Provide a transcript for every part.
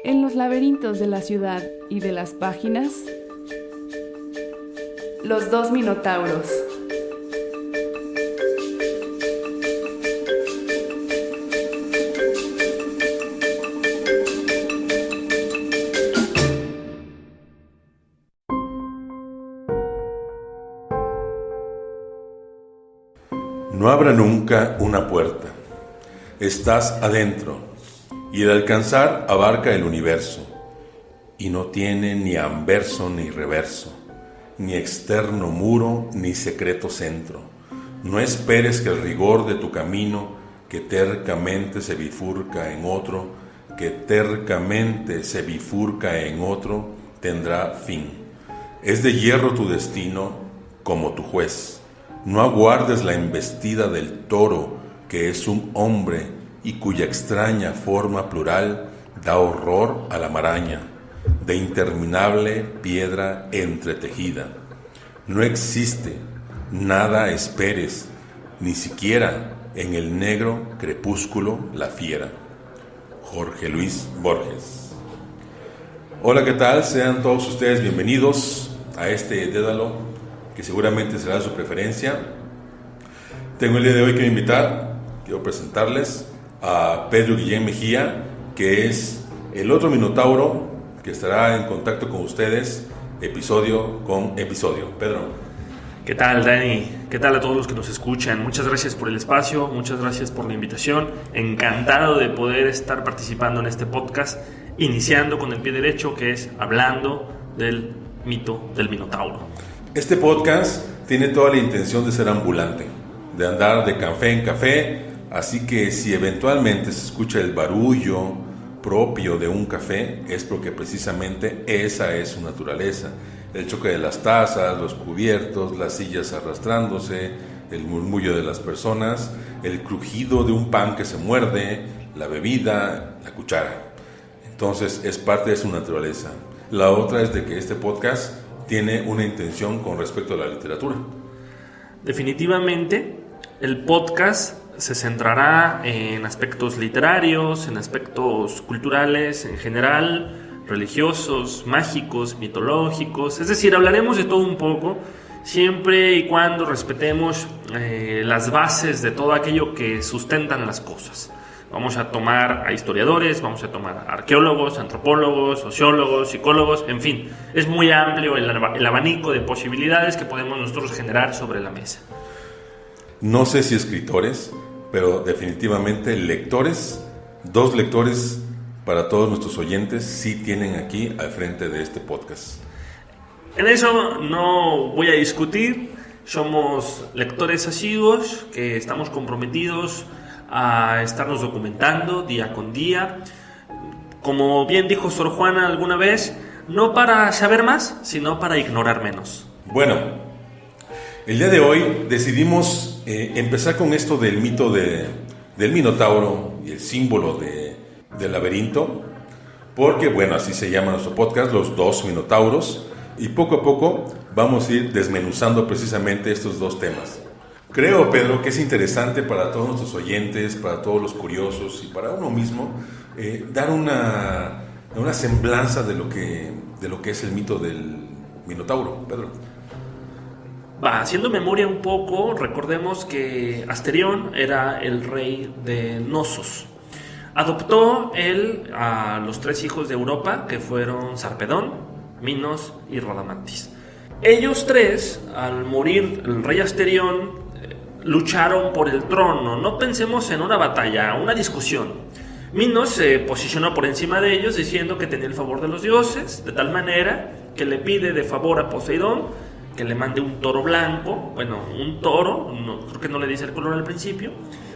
En los laberintos de la ciudad y de las páginas, los dos minotauros. No abra nunca una puerta. Estás adentro, y el alcanzar abarca el universo, y no tiene ni anverso ni reverso, ni externo muro ni secreto centro. No esperes que el rigor de tu camino, que tercamente se bifurca en otro, tendrá fin. Es de hierro tu destino, como tu juez. No aguardes la embestida del toro, que es un hombre y cuya extraña forma plural da horror a la maraña, de interminable piedra entretejida. No existe, nada esperes, ni siquiera en el negro crepúsculo la fiera. Jorge Luis Borges. Hola, ¿qué tal? Sean todos ustedes bienvenidos a este Dédalo, que seguramente será su preferencia. Tengo el día de hoy que quiero presentarles a Pedro Guillén Mejía, que es el otro minotauro que estará en contacto con ustedes episodio con episodio. Pedro. ¿Qué tal, Dani? ¿Qué tal a todos los que nos escuchan? Muchas gracias por el espacio, muchas gracias por la invitación. Encantado de poder estar participando en este podcast, iniciando con el pie derecho, que es hablando del mito del minotauro. Este podcast tiene toda la intención de ser ambulante, de andar de café en café, así que si eventualmente se escucha el barullo propio de un café, es porque precisamente esa es su naturaleza. El choque de las tazas, los cubiertos, las sillas arrastrándose, el murmullo de las personas, el crujido de un pan que se muerde, la bebida, la cuchara. Entonces es parte de su naturaleza. La otra es de que este podcast tiene una intención con respecto a la literatura. Definitivamente, el podcast se centrará en aspectos literarios, en aspectos culturales en general, religiosos, mágicos, mitológicos. Es decir, hablaremos de todo un poco, siempre y cuando respetemos las bases de todo aquello que sustentan las cosas. Vamos a tomar a historiadores, vamos a tomar a arqueólogos, antropólogos, sociólogos, psicólogos, en fin. Es muy amplio el abanico de posibilidades que podemos nosotros generar sobre la mesa. No sé si escritores, pero definitivamente lectores, dos lectores para todos nuestros oyentes sí tienen aquí al frente de este podcast. En eso no voy a discutir, somos lectores asiduos que estamos comprometidos a estarnos documentando día con día. Como bien dijo Sor Juana alguna vez, no para saber más, sino para ignorar menos. Bueno, el día de hoy decidimos empezar con esto del mito del minotauro y el símbolo del laberinto, porque bueno, así se llama nuestro podcast, los dos minotauros, y poco a poco vamos a ir desmenuzando precisamente estos dos temas. Creo, Pedro, que es interesante para todos nuestros oyentes, para todos los curiosos y para uno mismo, dar una semblanza de lo que es el mito del minotauro, Pedro. Haciendo memoria un poco, recordemos que Asterión era el rey de Knossos. Adoptó él a los tres hijos de Europa, que fueron Sarpedón, Minos y Radamantis. Ellos tres, al morir el rey Asterión, lucharon por el trono. No pensemos en una batalla, una discusión. Minos se posicionó por encima de ellos diciendo que tenía el favor de los dioses, de tal manera que le pide de favor a Poseidón que le mande un toro blanco, un toro, creo que no le dice el color al principio,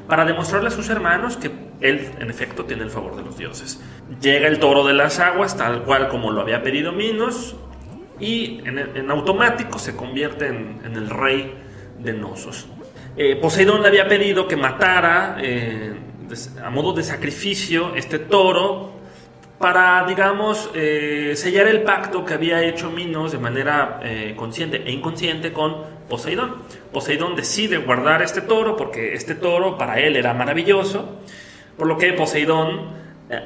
para demostrarle a sus hermanos que él, en efecto, tiene el favor de los dioses. Llega el toro de las aguas, tal cual como lo había pedido Minos, y en automático se convierte en el rey de Knossos. Poseidón le había pedido que matara a modo de sacrificio este toro para, sellar el pacto que había hecho Minos de manera consciente e inconsciente con Poseidón. Poseidón decide guardar este toro porque este toro para él era maravilloso, por lo que Poseidón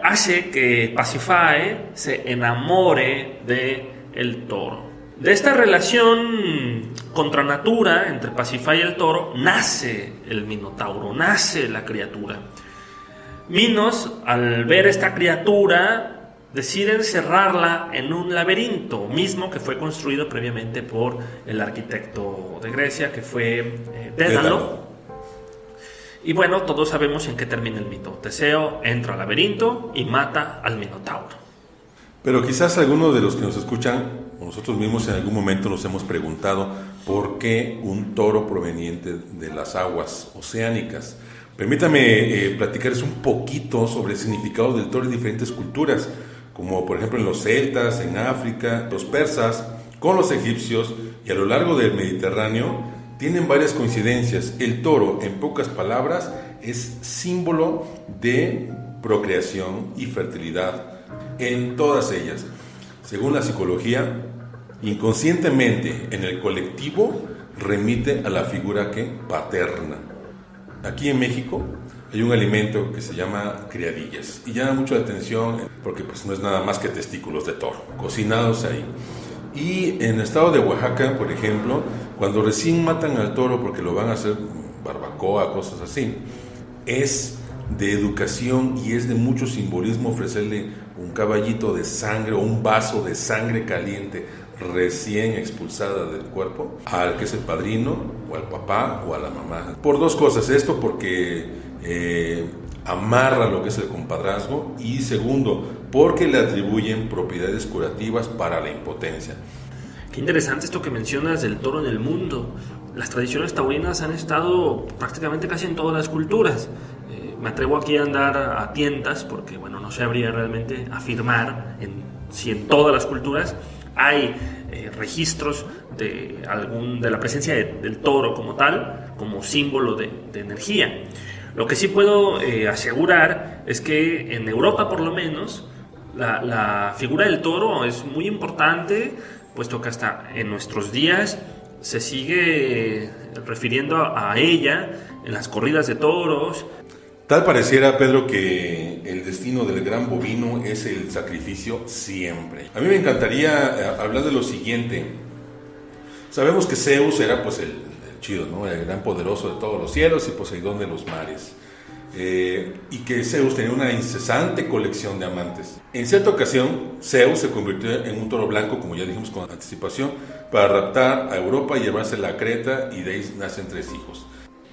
hace que Pasífae se enamore de el toro. De esta relación contra natura entre Pasífae y el toro nace el Minotauro, nace la criatura. Minos, al ver esta criatura, decide encerrarla en un laberinto, mismo que fue construido previamente por el arquitecto de Grecia, que fue Dédalo. Y bueno, todos sabemos en qué termina el mito. Teseo entra al laberinto y mata al Minotauro. Pero quizás algunos de los que nos escuchan, o nosotros mismos en algún momento nos hemos preguntado por qué un toro proveniente de las aguas oceánicas. Permítame platicarles un poquito sobre el significado del toro en diferentes culturas, como por ejemplo en los celtas, en África, los persas, con los egipcios y a lo largo del Mediterráneo tienen varias coincidencias. El toro, en pocas palabras, es símbolo de procreación y fertilidad en todas ellas. Según la psicología, inconscientemente en el colectivo remite a la figura paterna. Aquí en México hay un alimento que se llama criadillas y llama mucho la atención porque pues no es nada más que testículos de toro cocinados ahí. Y en el estado de Oaxaca, por ejemplo, cuando recién matan al toro porque lo van a hacer barbacoa, cosas así, es de educación y es de mucho simbolismo ofrecerle un caballito de sangre o un vaso de sangre caliente recién expulsada del cuerpo al que es el padrino o al papá o a la mamá. Por dos cosas, esto porque amarra lo que es el compadrazgo y segundo, porque le atribuyen propiedades curativas para la impotencia. Qué interesante esto que mencionas del toro en el mundo. Las tradiciones taurinas han estado prácticamente casi en todas las culturas. Me atrevo aquí a andar a tientas porque bueno, no sabría realmente afirmar si en todas las culturas hay registros de la presencia del toro como tal, como símbolo de energía. Lo que sí puedo asegurar es que en Europa por lo menos la figura del toro es muy importante, puesto que hasta en nuestros días se sigue refiriendo a ella en las corridas de toros. Tal pareciera, Pedro, que el destino del gran bovino es el sacrificio siempre. A mí me encantaría hablar de lo siguiente. Sabemos que Zeus era pues el chido, ¿no? El gran poderoso de todos los cielos y Poseidón de los mares. Y que Zeus tenía una incesante colección de amantes. En cierta ocasión, Zeus se convirtió en un toro blanco, como ya dijimos con anticipación, para raptar a Europa y llevársela a Creta, y de ahí nacen 3 hijos.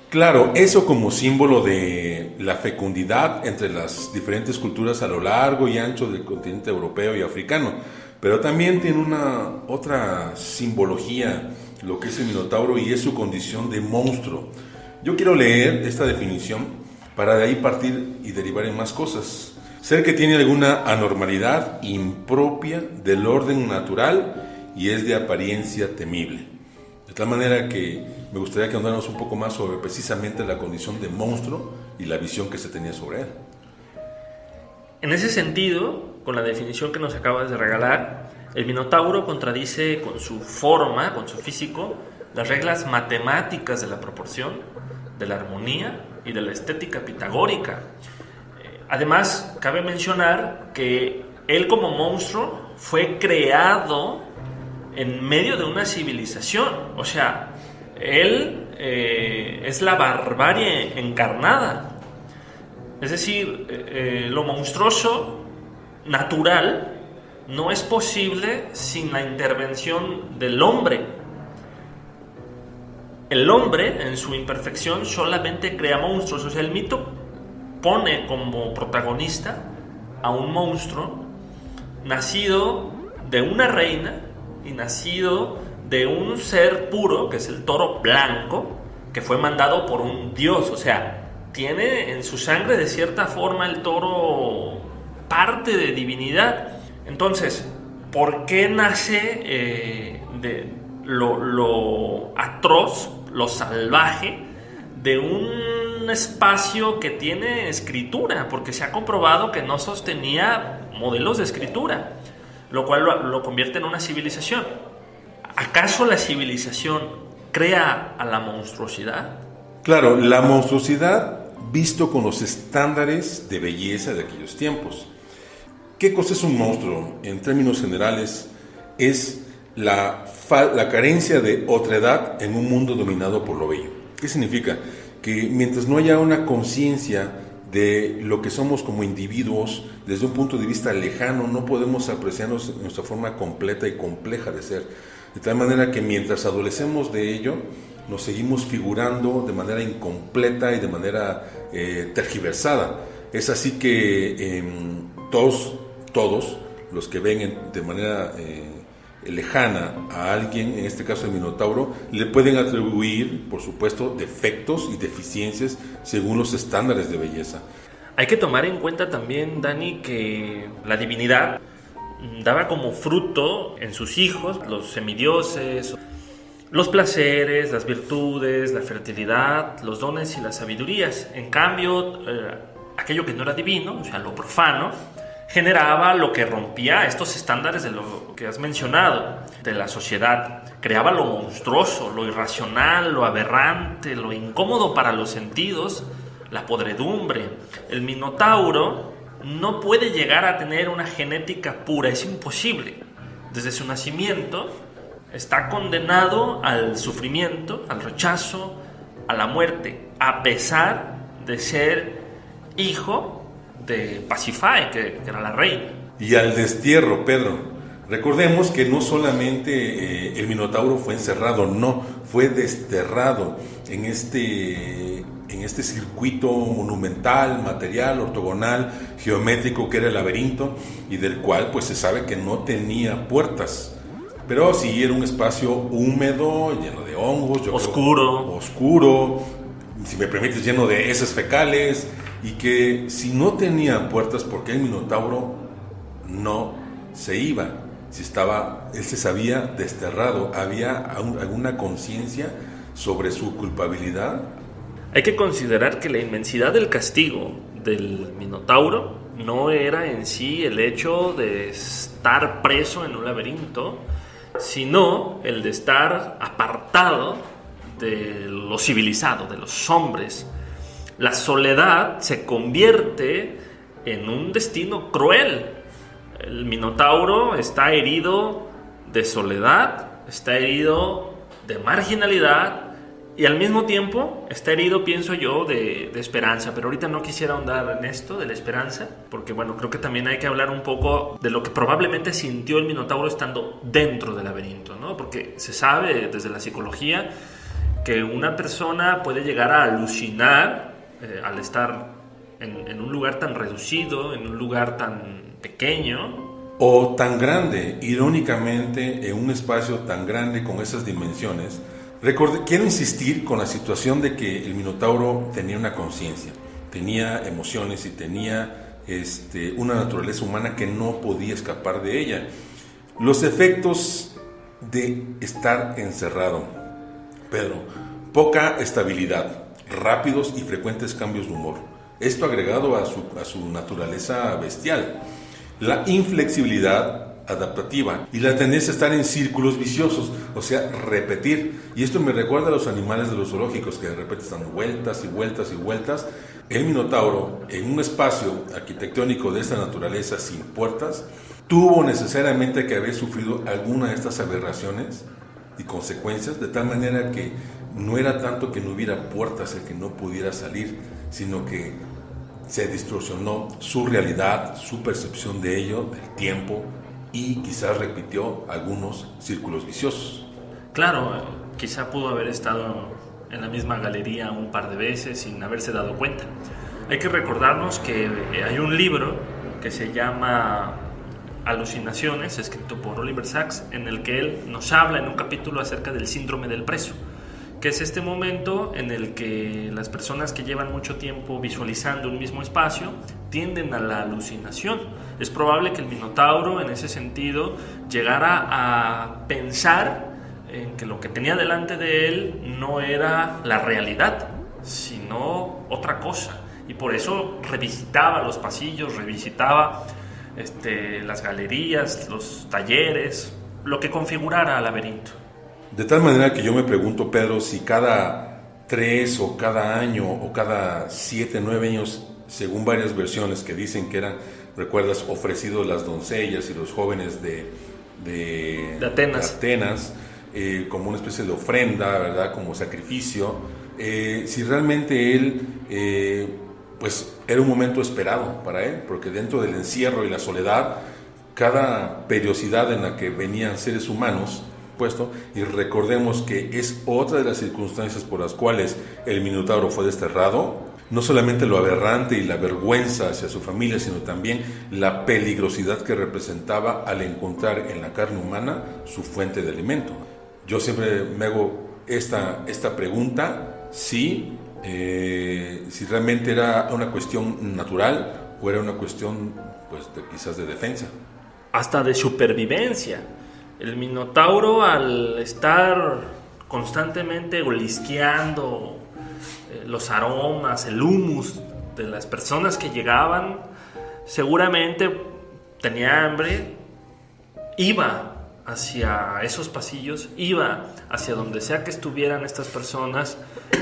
Claro, eso como símbolo de la fecundidad entre las diferentes culturas a lo largo y ancho del continente europeo y africano, pero también tiene una otra simbología, lo que es el Minotauro, y es su condición de monstruo. Yo quiero leer esta definición para de ahí partir y derivar en más cosas. Ser que tiene alguna anormalidad impropia del orden natural y es de apariencia temible. De tal manera que me gustaría que andáramos un poco más sobre precisamente la condición de monstruo y la visión que se tenía sobre él. En ese sentido, con la definición que nos acabas de regalar, el Minotauro contradice con su forma, con su físico, las reglas matemáticas de la proporción, de la armonía y de la estética pitagórica. Además, cabe mencionar que él como monstruo fue creado en medio de una civilización. O sea, él es la barbarie encarnada. Es decir, lo monstruoso natural no es posible sin la intervención del hombre. El hombre, en su imperfección, solamente crea monstruos. O sea, el mito pone como protagonista a un monstruo nacido de una reina y nacido de un ser puro, que es el toro blanco, que fue mandado por un dios. O sea, tiene en su sangre, de cierta forma, el toro parte de divinidad. Entonces, ¿por qué nace de lo atroz, lo salvaje de un espacio que tiene escritura? Porque se ha comprobado que no sostenía modelos de escritura, lo cual lo convierte en una civilización. ¿Acaso la civilización crea a la monstruosidad. Claro, la monstruosidad visto con los estándares de belleza de aquellos tiempos. ¿Qué cosa es un monstruo? En términos generales, es la carencia de otredad en un mundo dominado por lo bello. ¿Qué significa? Que mientras no haya una conciencia de lo que somos como individuos, desde un punto de vista lejano, no podemos apreciarnos en nuestra forma completa y compleja de ser. De tal manera que mientras adolecemos de ello, nos seguimos figurando de manera incompleta y de manera tergiversada. Es así que todos los que ven de manera lejana a alguien, en este caso el Minotauro, le pueden atribuir, por supuesto, defectos y deficiencias según los estándares de belleza. Hay que tomar en cuenta también, Dani, que la divinidad daba como fruto en sus hijos los semidioses, los placeres, las virtudes, la fertilidad, los dones y las sabidurías. En cambio, aquello que no era divino, o sea, lo profano, generaba lo que rompía estos estándares de lo que has mencionado, de la sociedad. Creaba lo monstruoso, lo irracional, lo aberrante, lo incómodo para los sentidos, la podredumbre. El Minotauro no puede llegar a tener una genética pura, es imposible. Desde su nacimiento está condenado al sufrimiento, al rechazo, a la muerte, a pesar de ser hijo de Pasífae, que era la reina. Y al destierro, Pedro. Recordemos que no solamente el Minotauro fue encerrado, no, fue desterrado en este circuito monumental, material, ortogonal, geométrico que era el laberinto, y del cual pues se sabe que no tenía puertas. Pero sí era un espacio húmedo, lleno de hongos, oscuro, si me permites, lleno de heces fecales, y que si no tenía puertas, porque el Minotauro no se iba, él se sabía desterrado, había alguna conciencia sobre su culpabilidad. Hay que considerar que la inmensidad del castigo del Minotauro no era en sí el hecho de estar preso en un laberinto, sino el de estar apartado de lo civilizado, de los hombres. La soledad se convierte en un destino cruel. El Minotauro está herido de soledad, está herido de marginalidad y al mismo tiempo está herido, pienso yo, de esperanza. Pero ahorita no quisiera ahondar en esto de la esperanza, porque bueno, creo que también hay que hablar un poco de lo que probablemente sintió el Minotauro estando dentro del laberinto, ¿no? Porque se sabe desde la psicología que una persona puede llegar a alucinar al estar en un lugar tan reducido, en un lugar tan pequeño. O tan grande, irónicamente, en un espacio tan grande con esas dimensiones. Quiero insistir con la situación de que el Minotauro tenía una conciencia, tenía emociones y tenía una naturaleza humana que no podía escapar de ella. Los efectos de estar encerrado, Pedro, poca estabilidad, rápidos y frecuentes cambios de humor. Esto agregado a su naturaleza bestial. La inflexibilidad adaptativa y la tendencia a estar en círculos viciosos, o sea, repetir. Y esto me recuerda a los animales de los zoológicos que de repente están vueltas y vueltas y vueltas. El Minotauro, en un espacio arquitectónico de esta naturaleza sin puertas, tuvo necesariamente que haber sufrido alguna de estas aberraciones y consecuencias, de tal manera que no era tanto que no hubiera puertas el que no pudiera salir, sino que se distorsionó su realidad, su percepción de ello, del tiempo, y quizás repitió algunos círculos viciosos. Claro, quizá pudo haber estado en la misma galería un par de veces sin haberse dado cuenta. Hay que recordarnos que hay un libro que se llama Alucinaciones, escrito por Oliver Sacks, en el que él nos habla en un capítulo acerca del síndrome del preso, que es este momento en el que las personas que llevan mucho tiempo visualizando un mismo espacio tienden a la alucinación. Es probable que el Minotauro, en ese sentido, llegara a pensar en que lo que tenía delante de él no era la realidad, sino otra cosa. Y por eso revisitaba los pasillos, revisitaba las galerías, los talleres, lo que configurara al laberinto. De tal manera que yo me pregunto, Pedro, si cada 3 o cada año o cada 7, 9 años, según varias versiones que dicen que eran, recuerdas, ofrecidos las doncellas y los jóvenes de Atenas como una especie de ofrenda, ¿verdad? Como sacrificio, si realmente él, pues era un momento esperado para él, porque dentro del encierro y la soledad, cada periodicidad en la que venían seres humanos, puesto, y recordemos que es otra de las circunstancias por las cuales el Minotauro fue desterrado, no solamente lo aberrante y la vergüenza hacia su familia, sino también la peligrosidad que representaba al encontrar en la carne humana su fuente de alimento. Yo siempre me hago esta pregunta, si realmente era una cuestión natural o era una cuestión, pues, quizás de defensa. Hasta de supervivencia. El Minotauro, al estar constantemente olisqueando los aromas, el humus de las personas que llegaban, seguramente tenía hambre, iba hacia esos pasillos, iba hacia donde sea que estuvieran estas personas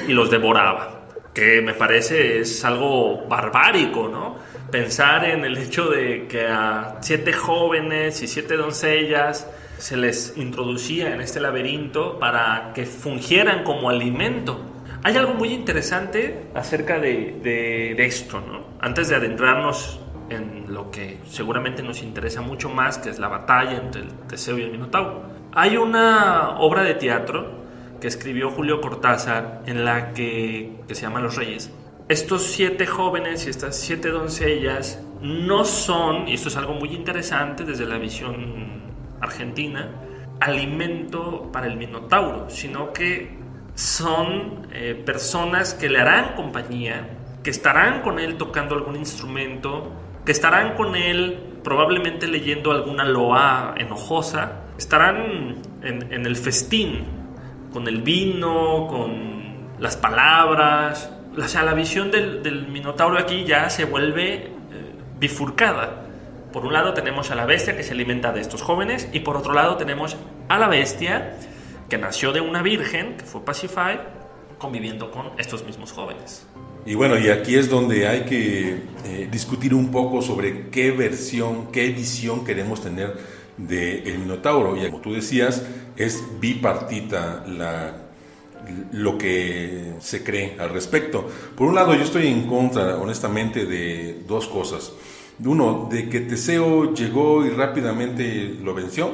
y los devoraba, que me parece es algo barbárico, ¿no? Pensar en el hecho de que a 7 jóvenes y 7 doncellas se les introducía en este laberinto para que fungieran como alimento. Hay algo muy interesante acerca de esto, ¿no? Antes de adentrarnos en lo que seguramente nos interesa mucho más, que es la batalla entre el Teseo y el Minotauro. Hay una obra de teatro que escribió Julio Cortázar en la que se llama Los Reyes. Estos 7 jóvenes y estas 7 doncellas no son, y esto es algo muy interesante desde la visión argentina, alimento para el Minotauro, sino que son personas que le harán compañía, que estarán con él tocando algún instrumento, que estarán con él probablemente leyendo alguna loa enojosa, estarán en el festín, con el vino, con las palabras. O sea, la visión del Minotauro aquí ya se vuelve bifurcada. Por un lado tenemos a la bestia que se alimenta de estos jóvenes, y por otro lado tenemos a la bestia que nació de una virgen, que fue Pasífae, conviviendo con estos mismos jóvenes. Y bueno, y aquí es donde hay que discutir un poco sobre qué visión queremos tener del Minotauro. Y como tú decías, es bipartita lo que se cree al respecto. Por un lado, yo estoy en contra, honestamente, de 2 cosas. Uno, de que Teseo llegó y rápidamente lo venció,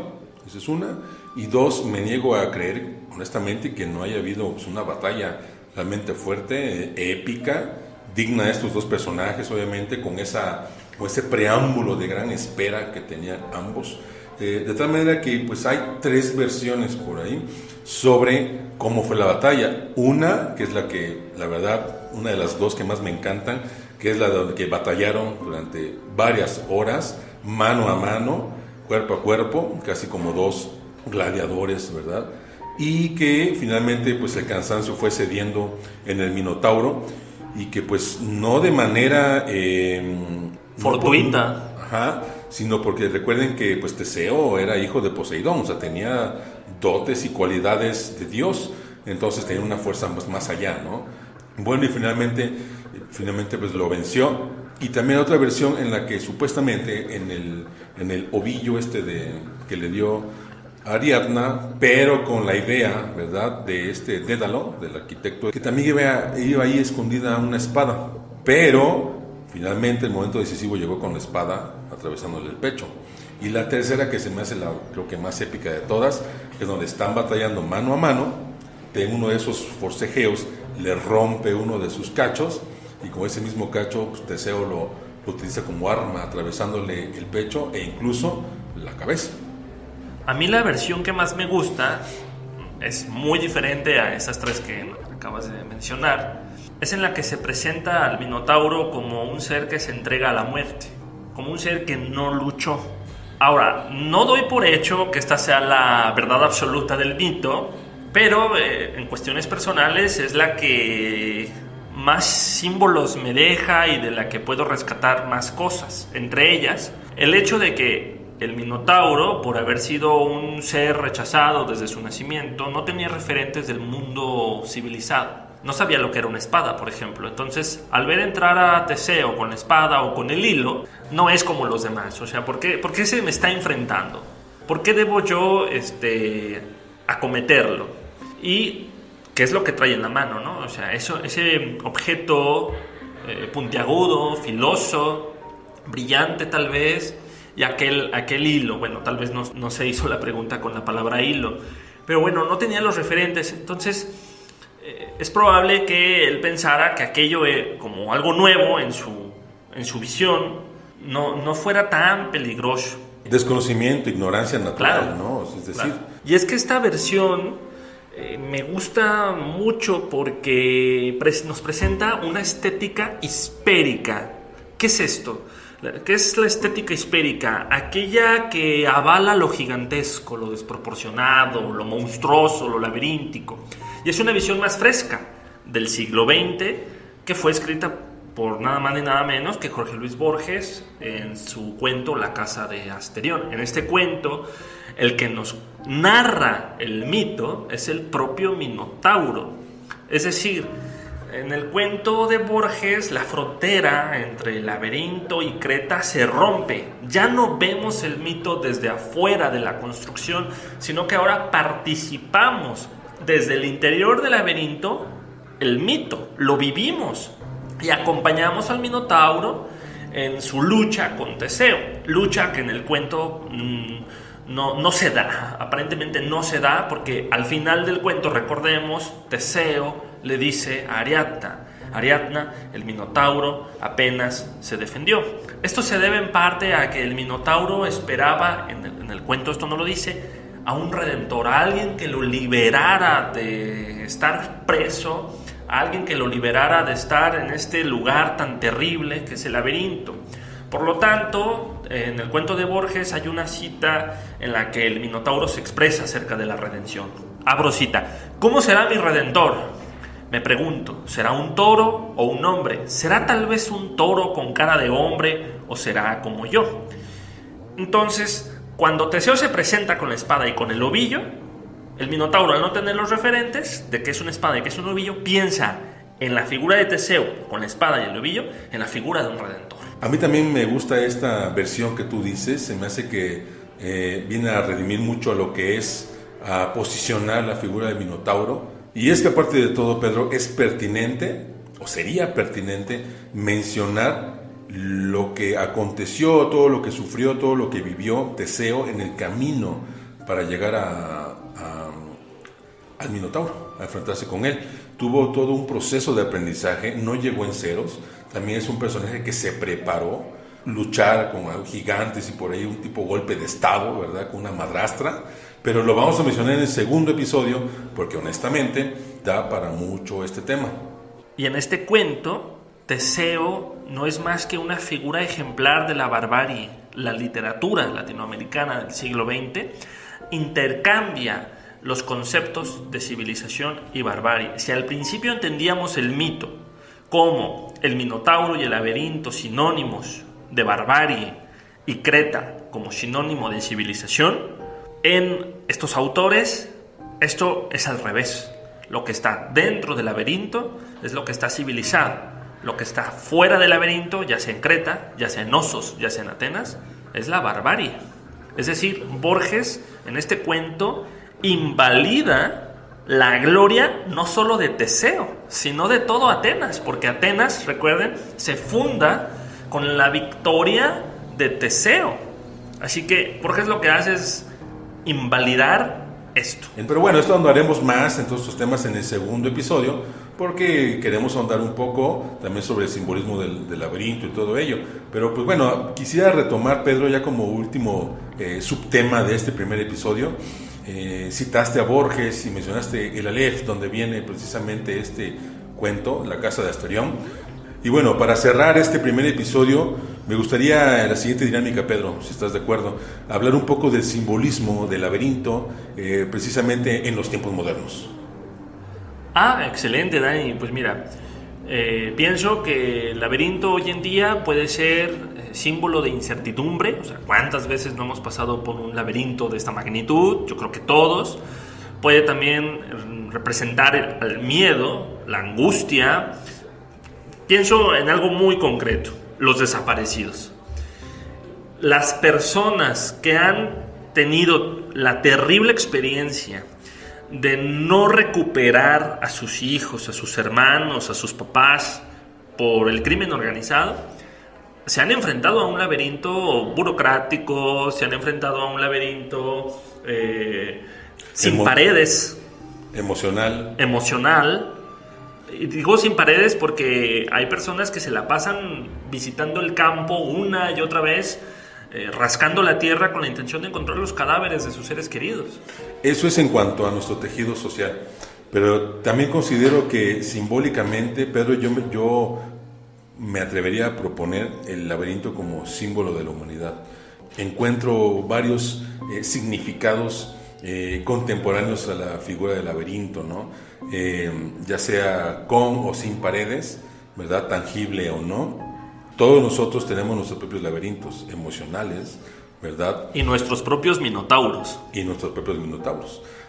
esa es una. Y 2, me niego a creer, honestamente, que no haya habido, pues, una batalla realmente fuerte, épica, digna de estos 2 personajes, obviamente, con ese preámbulo de gran espera que tenían ambos. De tal manera que, pues, hay 3 versiones por ahí sobre cómo fue la batalla. Una, que es la que, la verdad, una de las 2 que más me encantan, que es la de que batallaron durante varias horas, mano a mano, cuerpo a cuerpo, casi como 2 gladiadores, ¿verdad? Y que finalmente, pues, el cansancio fue cediendo en el Minotauro, y que, pues, no de manera fortuita, sino porque recuerden que, pues, Teseo era hijo de Poseidón, o sea, tenía dotes y cualidades de Dios, entonces tenía una fuerza más allá, ¿no? Bueno, y finalmente pues lo venció. Y también otra versión en la que supuestamente en el ovillo que le dio Ariadna, pero con la idea, ¿verdad?, de Dédalo, del arquitecto, que también iba ahí escondida una espada, pero finalmente el momento decisivo llegó con la espada atravesándole el pecho. Y la tercera, que se me hace creo que más épica de todas, es donde están batallando mano a mano, de uno de esos forcejeos le rompe uno de sus cachos, y con ese mismo cacho, pues, Teseo lo utiliza como arma, atravesándole el pecho e incluso la cabeza. A mí la versión que más me gusta es muy diferente a esas 3 que acabas de mencionar. Es en la que se presenta al Minotauro como un ser que se entrega a la muerte, como un ser que no luchó. Ahora, no doy por hecho que esta sea la verdad absoluta del mito, pero en cuestiones personales es la que más símbolos me deja y de la que puedo rescatar más cosas. Entre ellas, el hecho de que el Minotauro, por haber sido un ser rechazado desde su nacimiento, no tenía referentes del mundo civilizado. No sabía lo que era una espada, por ejemplo. Entonces, al ver entrar a Teseo con la espada o con el hilo, no es como los demás. O sea, ¿por qué se me está enfrentando? ¿Por qué debo yo acometerlo? Y qué es lo que trae en la mano, ¿no? O sea, ese objeto puntiagudo, filoso, brillante tal vez, y aquel hilo. Bueno, tal vez no se hizo la pregunta con la palabra hilo, pero bueno, no tenía los referentes. Entonces es probable que él pensara que aquello como algo nuevo en su visión no fuera tan peligroso. Desconocimiento, ignorancia natural, Claro, ¿no? Es decir, claro. Y es que esta versión me gusta mucho porque nos presenta una estética hispérica. ¿Qué es esto? ¿Qué es la estética hispérica? Aquella que avala lo gigantesco, lo desproporcionado, lo monstruoso, lo laberíntico. Y es una visión más fresca del siglo XX, que fue escrita por nada más ni nada menos que Jorge Luis Borges en su cuento La casa de Asterión. En este cuento, el que nos narra el mito es el propio Minotauro. Es decir, en el cuento de Borges, la frontera entre el laberinto y Creta se rompe. Ya no vemos el mito desde afuera de la construcción, sino que ahora participamos desde el interior del laberinto, el mito, lo vivimos y acompañamos al Minotauro en su lucha con Teseo. Lucha que en el cuento no se da, aparentemente no se da, porque al final del cuento, recordemos, Teseo le dice a Ariadna, el Minotauro apenas se defendió. Esto se debe en parte a que el Minotauro esperaba, en el cuento esto no lo dice, a un redentor, a alguien que lo liberara de estar preso, a alguien que lo liberara de estar en este lugar tan terrible que es el laberinto. Por lo tanto, en el cuento de Borges hay una cita en la que el Minotauro se expresa acerca de la redención. Abro cita: ¿cómo será mi redentor? Me pregunto, ¿será un toro o un hombre? ¿Será tal vez un toro con cara de hombre o será como yo? Entonces, cuando Teseo se presenta con la espada y con el ovillo, el Minotauro, al no tener los referentes de qué es una espada y qué es un ovillo, piensa en la figura de Teseo con la espada y el ovillo, en la figura de un redentor. a mí también me gusta esta versión que tú dices. Se me hace que viene a redimir mucho a lo que es a posicionar la figura del Minotauro. Y es que aparte de todo, Pedro, es pertinente, o sería pertinente, mencionar lo que aconteció, todo lo que sufrió, todo lo que vivió Teseo en el camino para llegar al Minotauro, a enfrentarse con él. Tuvo todo un proceso de aprendizaje, no llegó en ceros. También es un personaje que se preparó, luchar con gigantes y por ahí un tipo golpe de estado, ¿verdad? Con una madrastra. Pero lo vamos a mencionar en el segundo episodio porque honestamente da para mucho este tema. Y en este cuento, Teseo no es más que una figura ejemplar de la barbarie. La literatura latinoamericana del siglo XX intercambia los conceptos de civilización y barbarie. Si al principio entendíamos el mito como el Minotauro y el laberinto sinónimos de barbarie y Creta como sinónimo de civilización, en estos autores esto es al revés. Lo que está dentro del laberinto es lo que está civilizado. Lo que está fuera del laberinto, ya sea en Creta, ya sea en Osos, ya sea en Atenas, es la barbarie. Es decir, Borges en este cuento invalida la gloria no solo de Teseo, sino de todo Atenas, porque Atenas, recuerden, se funda con la victoria de Teseo. Así que Borges lo que hace es invalidar esto. Pero bueno, esto ahondaremos más en todos estos temas en el segundo episodio, porque queremos ahondar un poco también sobre el simbolismo del laberinto y todo ello. Pero pues bueno, quisiera retomar, Pedro, ya como último subtema de este primer episodio. Citaste a Borges y mencionaste el Aleph, donde viene precisamente este cuento, La casa de Asterión. Y bueno, para cerrar este primer episodio, me gustaría la siguiente dinámica, Pedro, si estás de acuerdo, hablar un poco del simbolismo del laberinto, precisamente en los tiempos modernos. Excelente, Dani. Pues mira, Pienso que el laberinto hoy en día puede ser símbolo de incertidumbre. O sea, ¿cuántas veces no hemos pasado por un laberinto de esta magnitud? Yo creo que todos. Puede también representar el miedo, la angustia. Pienso en algo muy concreto: los desaparecidos. Las personas que han tenido la terrible experiencia de no recuperar a sus hijos, a sus hermanos, a sus papás por el crimen organizado, se han enfrentado a un laberinto burocrático, se han enfrentado a un laberinto sin paredes. Emocional. Y digo sin paredes porque hay personas que se la pasan visitando el campo una y otra vez, rascando la tierra con la intención de encontrar los cadáveres de sus seres queridos. Eso es en cuanto a nuestro tejido social, pero también considero que simbólicamente, Pedro, yo me atrevería a proponer el laberinto como símbolo de la humanidad. Encuentro varios significados contemporáneos a la figura del laberinto, ¿no? Ya sea con o sin paredes, ¿verdad? Tangible o no. Todos nosotros tenemos nuestros propios laberintos emocionales, ¿verdad? Y nuestros propios minotauros.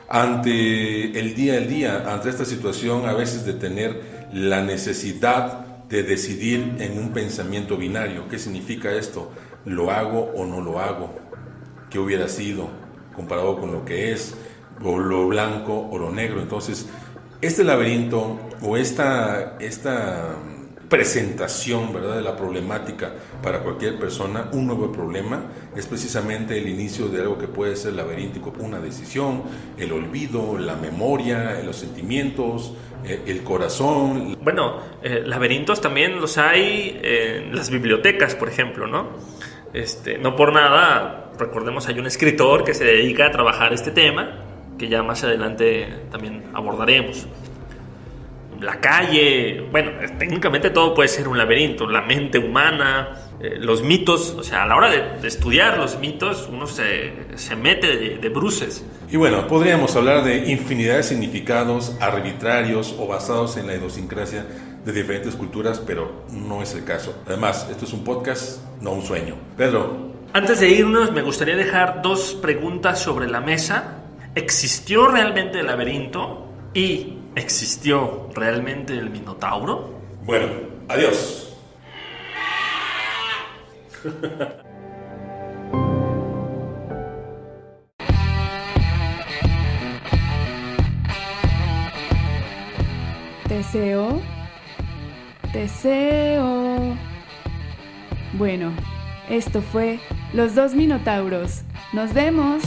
Ante el día a día, ante esta situación a veces de tener la necesidad de decidir en un pensamiento binario. ¿Qué significa esto? ¿Lo hago o no lo hago? ¿Qué hubiera sido comparado con lo que es? ¿O lo blanco o lo negro? Entonces, este laberinto o esta presentación, ¿verdad?, de la problemática para cualquier persona, un nuevo problema, es precisamente el inicio de algo que puede ser laberíntico, una decisión, el olvido, la memoria, los sentimientos, el corazón. Bueno, laberintos también los hay en las bibliotecas, por ejemplo, ¿no? No por nada, recordemos, hay un escritor que se dedica a trabajar este tema, que ya más adelante también abordaremos. La calle, bueno, técnicamente todo puede ser un laberinto, la mente humana, los mitos. O sea, a la hora de estudiar los mitos, uno se mete de bruces. Y bueno, podríamos hablar de infinidad de significados arbitrarios o basados en la idiosincrasia de diferentes culturas, pero no es el caso. Además, esto es un podcast, no un sueño. Pedro. Antes de irnos, me gustaría dejar dos preguntas sobre la mesa. ¿Existió realmente el laberinto? ¿Y existió realmente el Minotauro? Bueno, adiós. Teseo. Bueno, esto fue Los Dos Minotauros. Nos vemos.